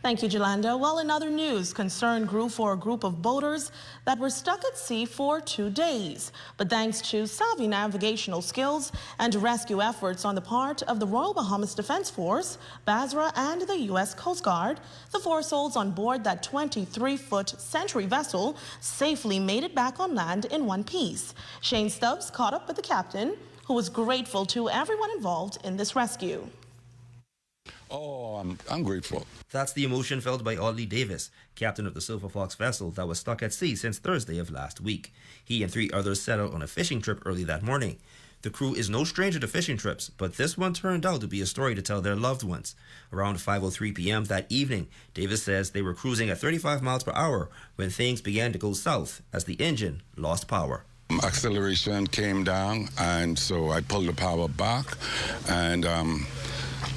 Thank you, Jolanda. Well, in other news, concern grew for a group of boaters that were stuck at sea for 2 days. But thanks to savvy navigational skills and rescue efforts on the part of the Royal Bahamas Defense Force, BASRA, and the U.S. Coast Guard, the 4 souls on board that 23-foot Century vessel safely made it back on land in one piece. Shane Stubbs caught up with the captain, who was grateful to everyone involved in this rescue. Oh, I'm grateful. That's the emotion felt by Audley Davis, captain of the Silver Fox vessel that was stuck at sea since Thursday of last week. He and 3 others set out on a fishing trip early that morning. The crew is no stranger to fishing trips, but this one turned out to be a story to tell their loved ones. Around 5:03 p.m. that evening, Davis says they were cruising at 35 miles per hour when things began to go south as the engine lost power. Acceleration came down, and so I pulled the power back, and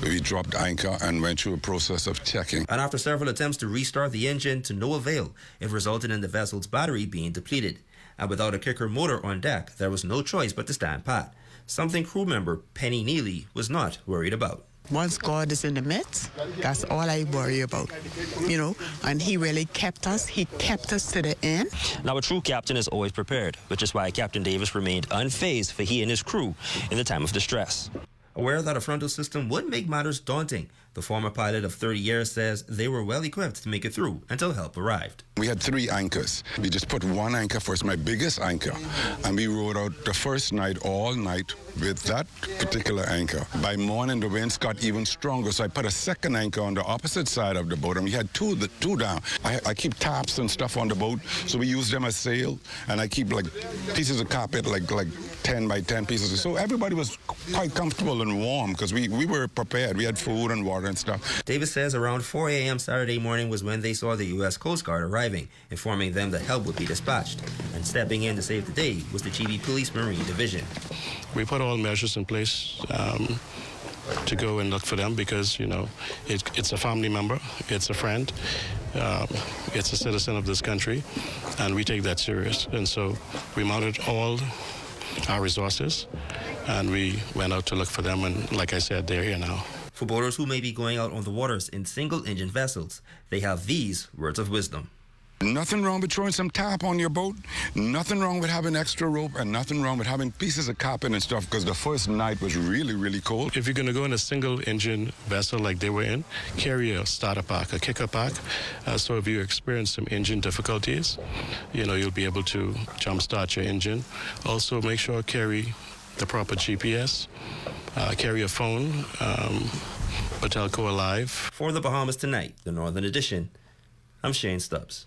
we dropped anchor and went through a process of checking. And after several attempts to restart the engine to no avail, it resulted in the vessel's battery being depleted. And without a kicker motor on deck, there was no choice but to stand pat, something crew member Penny Neely was not worried about. Once God is in the midst, that's all I worry about, and he really kept us. He kept us to the end. Now, a true captain is always prepared, which is why Captain Davis remained unfazed for he and his crew in the time of distress. Aware that a frontal system would make matters daunting, the former pilot of 30 years says they were well equipped to make it through until help arrived. We had 3 anchors. We just put 1 anchor first, my biggest anchor, and we rode out the first night, all night, with that particular anchor. By morning, the winds got even stronger, so I put a second anchor on the opposite side of the boat, and we had two down. I keep tarps and stuff on the boat, so we use them as sail, and I keep like pieces of carpet, like 10 by 10 pieces. So everybody was quite comfortable and warm because we were prepared. We had food and water and stuff. Davis says around 4 a.m. Saturday morning was when they saw the U.S. Coast Guard arriving, informing them that help would be dispatched. And stepping in to save the day was the GB Police Marine Division. We put all measures in place to go and look for them because, it's a family member, it's a friend, it's a citizen of this country, and we take that serious. And so we mounted all our resources, and we went out to look for them, and like I said, they're here now. For boaters who may be going out on the waters in single-engine vessels, they have these words of wisdom. Nothing wrong with throwing some tarp on your boat, nothing wrong with having extra rope, and nothing wrong with having pieces of carpet and stuff, because the first night was really, really cold. If you're going to go in a single-engine vessel like they were in, carry a starter pack, a kicker pack, so if you experience some engine difficulties, you'll be able to jump-start your engine. Also, make sure carry the proper GPS, carry a phone, Patelco Alive. For the Bahamas Tonight, the Northern Edition, I'm Shane Stubbs.